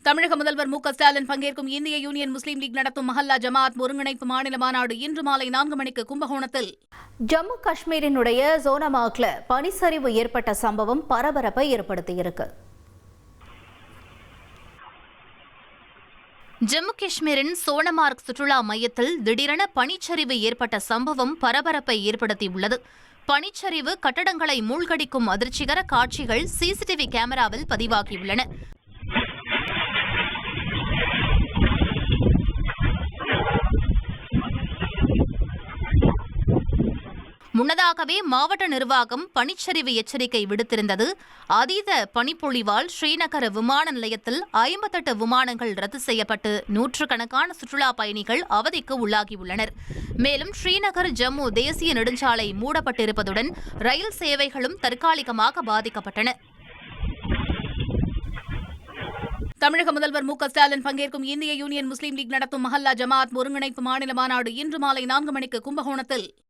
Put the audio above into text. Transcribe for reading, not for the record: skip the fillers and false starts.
தமிழக முதல்வர் மு.க.ஸ்டாலின் பங்கேற்கும் இந்திய யூனியன் முஸ்லீம் லீக் நடத்தும் மஹல்லா ஜமாத் ஒருங்கிணைப்பு மாநில மாநாடு இன்று மாலை 4 மணிக்கு கும்பகோணத்தில். ஜம்மு காஷ்மீரினுடைய சோனமார்க்ல பனிச்சரிவு ஏற்பட்ட சம்பவம் பரபரப்பை ஏற்படுத்தியிருக்கு. ஜம்மு காஷ்மீரின் சோனமார்க் சுற்றுலா மையத்தில் திடீரென பனிச்சரிவு ஏற்பட்ட சம்பவம் பரபரப்பை ஏற்படுத்தியுள்ளது. பனிச்சரிவு கட்டடங்களை மூழ்கடிக்கும் அதிர்ச்சிகர காட்சிகள் சிசிடிவி கேமராவில் பதிவாகியுள்ளன. முன்னதாகவே மாவட்ட நிர்வாகம் பனிச்சரிவு எச்சரிக்கை விடுத்திருந்தது. அதீத பனிப்பொழிவால் ஸ்ரீநகர் விமான நிலையத்தில் 58 விமானங்கள் ரத்து செய்யப்பட்டு நூற்றுக்கணக்கான சுற்றுலா பயணிகள் அவதிக்கு உள்ளாகியுள்ளனர். மேலும் ஸ்ரீநகர் ஜம்மு தேசிய நெடுஞ்சாலை மூடப்பட்டிருப்பதுடன் ரயில் சேவைகளும் தற்காலிகமாக பாதிக்கப்பட்டன. தமிழக முதல்வர் மு.க.ஸ்டாலின் பங்கேற்கும் இந்திய யூனியன் முஸ்லீம் லீக் நடத்தும் மஹல்லா ஜமாத் ஒருங்கிணைப்பு மாநில மாநாடு இன்று மாலை 4 மணிக்கு கும்பகோணத்தில்.